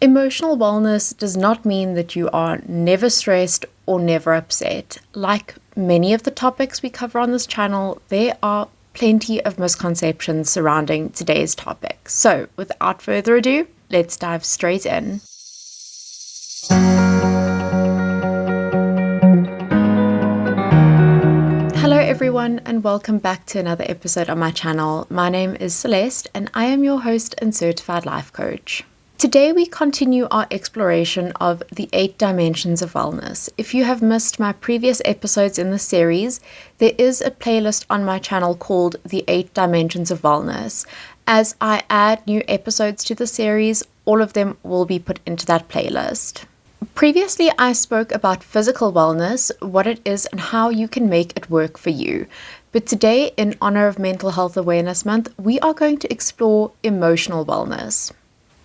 Emotional wellness does not mean that you are never stressed or never upset. Like many of the topics we cover on this channel, there are plenty of misconceptions surrounding today's topic. So, without further ado, let's dive straight in. Hello everyone and welcome back to another episode on my channel. My name is Celeste and I am your host and certified life coach. Today we continue our exploration of the 8 dimensions of wellness. If you have missed my previous episodes in the series, there is a playlist on my channel called the 8 dimensions of wellness. As I add new episodes to the series, all of them will be put into that playlist. Previously, I spoke about physical wellness, what it is and how you can make it work for you. But today, in honor of Mental Health Awareness Month, we are going to explore emotional wellness.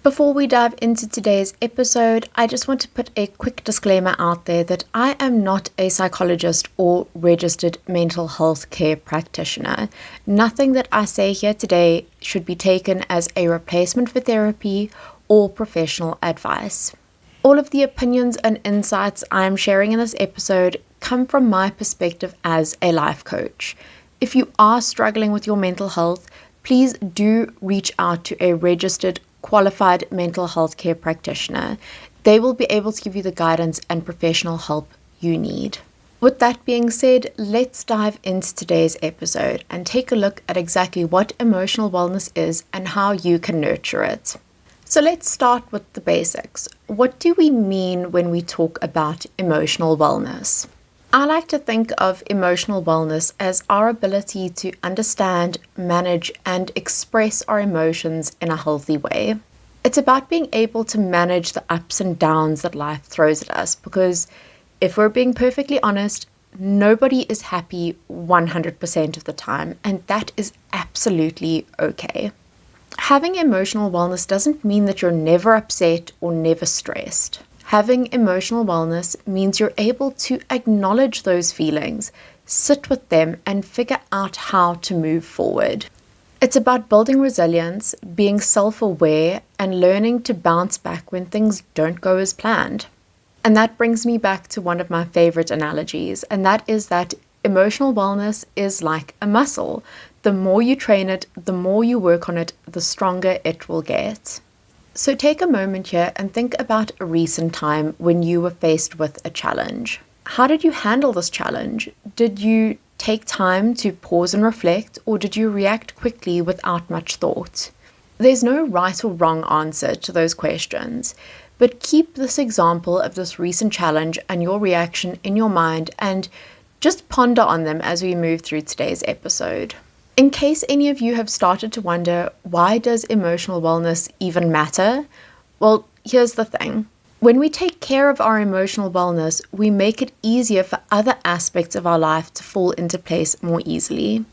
Before we dive into today's episode, I just want to put a quick disclaimer out there that I am not a psychologist or registered mental health care practitioner. Nothing that I say here today should be taken as a replacement for therapy or professional advice. All of the opinions and insights I am sharing in this episode come from my perspective as a life coach. If you are struggling with your mental health, please do reach out to a registered qualified mental health care practitioner. They will be able to give you the guidance and professional help you need. With that being said, let's dive into today's episode and take a look at exactly what emotional wellness is and how you can nurture it. So let's start with the basics. What do we mean when we talk about emotional wellness? I like to think of emotional wellness as our ability to understand, manage, and express our emotions in a healthy way. It's about being able to manage the ups and downs that life throws at us, because if we're being perfectly honest, nobody is happy 100% of the time, and that is absolutely okay. Having emotional wellness doesn't mean that you're never upset or never stressed. Having emotional wellness means you're able to acknowledge those feelings, sit with them, and figure out how to move forward. It's about building resilience, being self-aware, and learning to bounce back when things don't go as planned. And that brings me back to one of my favorite analogies, and that is that emotional wellness is like a muscle. The more you train it, the more you work on it, the stronger it will get. So take a moment here and think about a recent time when you were faced with a challenge. How did you handle this challenge? Did you take time to pause and reflect, or did you react quickly without much thought? There's no right or wrong answer to those questions, but keep this example of this recent challenge and your reaction in your mind and just ponder on them as we move through today's episode. In case any of you have started to wonder, why does emotional wellness even matter? Well, here's the thing. When we take care of our emotional wellness, we make it easier for other aspects of our life to fall into place more easily.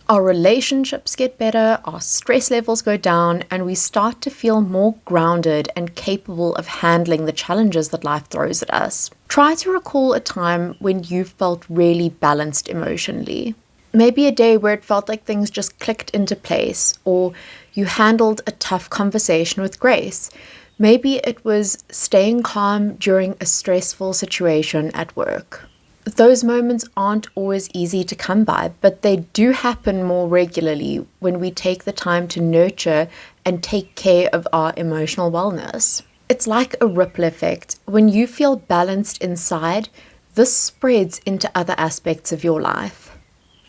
Our relationships get better, our stress levels go down, and we start to feel more grounded and capable of handling the challenges that life throws at us. Try to recall a time when you felt really balanced emotionally. Maybe a day where it felt like things just clicked into place, or you handled a tough conversation with grace. Maybe it was staying calm during a stressful situation at work. Those moments aren't always easy to come by, but they do happen more regularly when we take the time to nurture and take care of our emotional wellness. It's like a ripple effect. When you feel balanced inside, this spreads into other aspects of your life.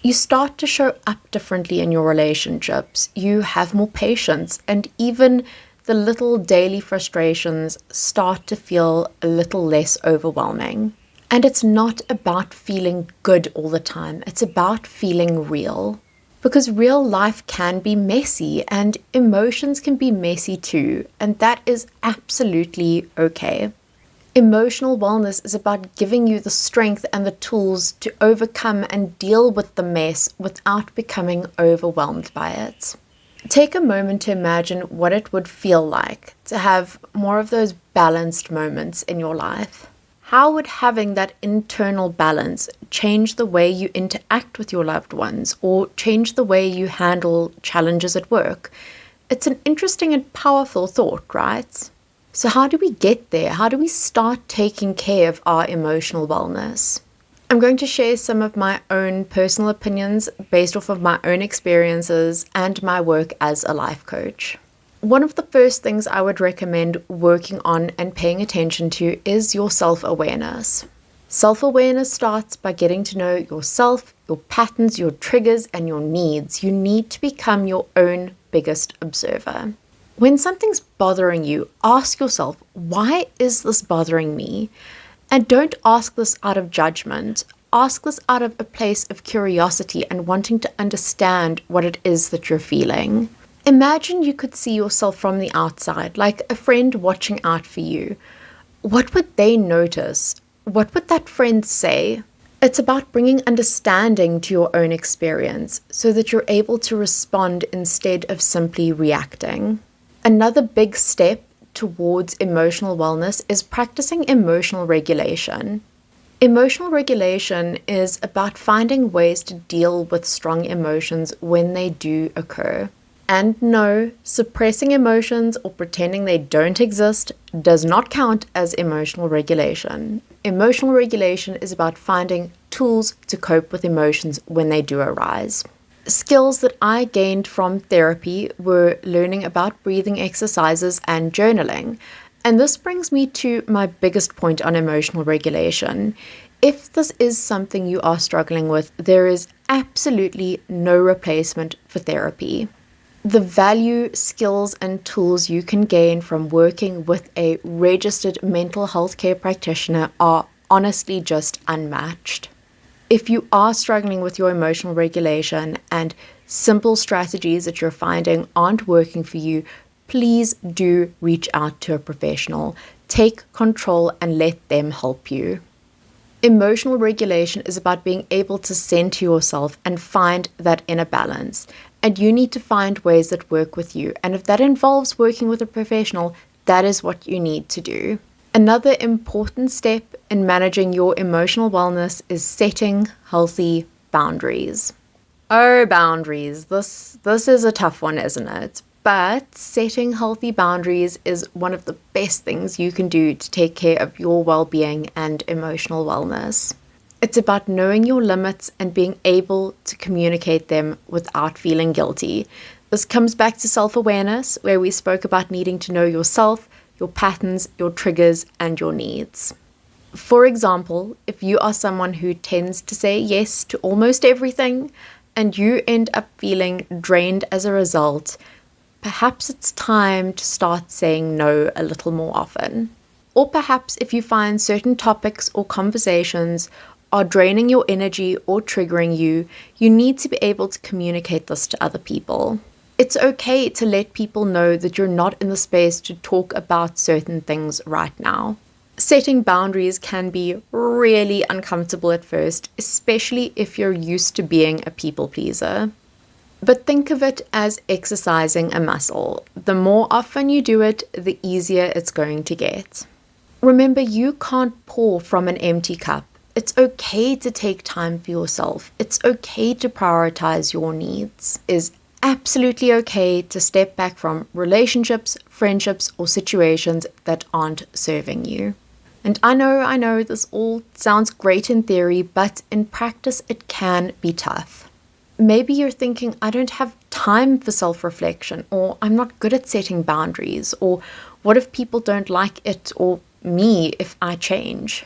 You start to show up differently in your relationships, you have more patience, and even the little daily frustrations start to feel a little less overwhelming. And it's not about feeling good all the time, it's about feeling real. Because real life can be messy, and emotions can be messy too, and that is absolutely okay. Emotional wellness is about giving you the strength and the tools to overcome and deal with the mess without becoming overwhelmed by it. Take a moment to imagine what it would feel like to have more of those balanced moments in your life. How would having that internal balance change the way you interact with your loved ones or change the way you handle challenges at work? It's an interesting and powerful thought, right? So how do we get there? How do we start taking care of our emotional wellness? I'm going to share some of my own personal opinions based off of my own experiences and my work as a life coach. One of the first things I would recommend working on and paying attention to is your self-awareness. Self-awareness starts by getting to know yourself, your patterns, your triggers, and your needs. You need to become your own biggest observer. When something's bothering you, ask yourself, why is this bothering me? And don't ask this out of judgment. Ask this out of a place of curiosity and wanting to understand what it is that you're feeling. Imagine you could see yourself from the outside, like a friend watching out for you. What would they notice? What would that friend say? It's about bringing understanding to your own experience so that you're able to respond instead of simply reacting. Another big step towards emotional wellness is practicing emotional regulation. Emotional regulation is about finding ways to deal with strong emotions when they do occur. And no, suppressing emotions or pretending they don't exist does not count as emotional regulation. Emotional regulation is about finding tools to cope with emotions when they do arise. Skills that I gained from therapy were learning about breathing exercises and journaling. And this brings me to my biggest point on emotional regulation. If this is something you are struggling with, there is absolutely no replacement for therapy. The value, skills, and tools you can gain from working with a registered mental health care practitioner are honestly just unmatched. If you are struggling with your emotional regulation and simple strategies that you're finding aren't working for you, please do reach out to a professional. Take control and let them help you. Emotional regulation is about being able to center yourself and find that inner balance. And you need to find ways that work with you. And if that involves working with a professional, that is what you need to do. Another important step in managing your emotional wellness is setting healthy boundaries. Oh, boundaries. This is a tough one, isn't it? But setting healthy boundaries is one of the best things you can do to take care of your well-being and emotional wellness. It's about knowing your limits and being able to communicate them without feeling guilty. This comes back to self-awareness, where we spoke about needing to know yourself, your patterns, your triggers, and your needs. For example, if you are someone who tends to say yes to almost everything and you end up feeling drained as a result, perhaps it's time to start saying no a little more often. Or perhaps if you find certain topics or conversations are draining your energy or triggering you, you need to be able to communicate this to other people. It's okay to let people know that you're not in the space to talk about certain things right now. Setting boundaries can be really uncomfortable at first, especially if you're used to being a people pleaser. But think of it as exercising a muscle. The more often you do it, the easier it's going to get. Remember, you can't pour from an empty cup. It's okay to take time for yourself. It's okay to prioritize your needs. It's absolutely okay to step back from relationships, friendships, or situations that aren't serving you. And I know this all sounds great in theory, but in practice it can be tough. Maybe you're thinking, I don't have time for self-reflection, or I'm not good at setting boundaries, or what if people don't like it or me if I change?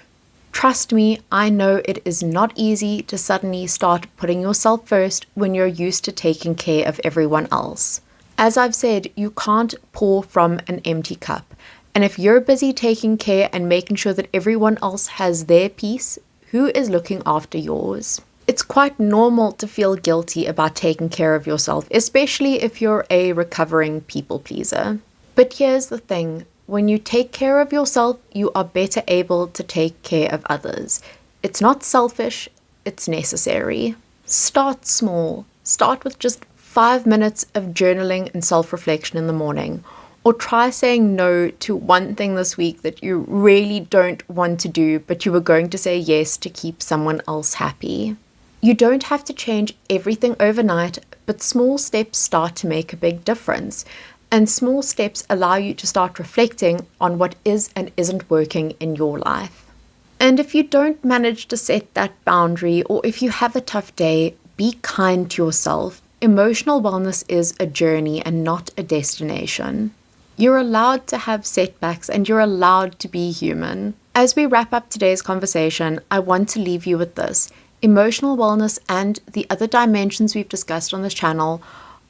Trust me, I know it is not easy to suddenly start putting yourself first when you're used to taking care of everyone else. As I've said, you can't pour from an empty cup. And if you're busy taking care and making sure that everyone else has their piece, who is looking after yours? It's quite normal to feel guilty about taking care of yourself, especially if you're a recovering people pleaser. But here's the thing. When you take care of yourself, you are better able to take care of others. It's not selfish, it's necessary. Start small. Start with just 5 minutes of journaling and self-reflection in the morning. Or try saying no to one thing this week that you really don't want to do, but you were going to say yes to keep someone else happy. You don't have to change everything overnight, but small steps start to make a big difference. And small steps allow you to start reflecting on what is and isn't working in your life. And if you don't manage to set that boundary, or if you have a tough day, be kind to yourself. Emotional wellness is a journey and not a destination. You're allowed to have setbacks and you're allowed to be human. As we wrap up today's conversation, I want to leave you with this. Emotional wellness and the other dimensions we've discussed on this channel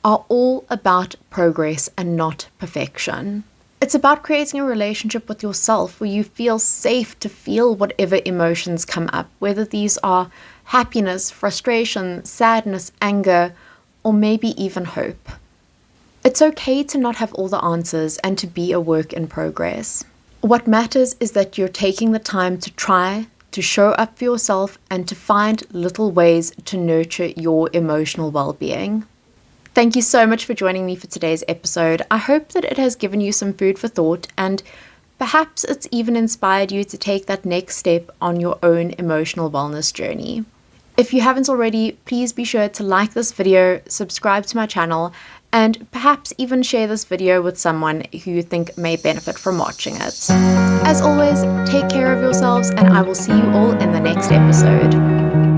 are all about progress and not perfection. It's about creating a relationship with yourself where you feel safe to feel whatever emotions come up, whether these are happiness, frustration, sadness, anger, or maybe even hope. It's okay to not have all the answers and to be a work in progress. What matters is that you're taking the time to try, to show up for yourself, and to find little ways to nurture your emotional well-being. Thank you so much for joining me for today's episode. I hope that it has given you some food for thought, and perhaps it's even inspired you to take that next step on your own emotional wellness journey. If you haven't already, please be sure to like this video, subscribe to my channel, and perhaps even share this video with someone who you think may benefit from watching it. As always, take care of yourselves, and I will see you all in the next episode.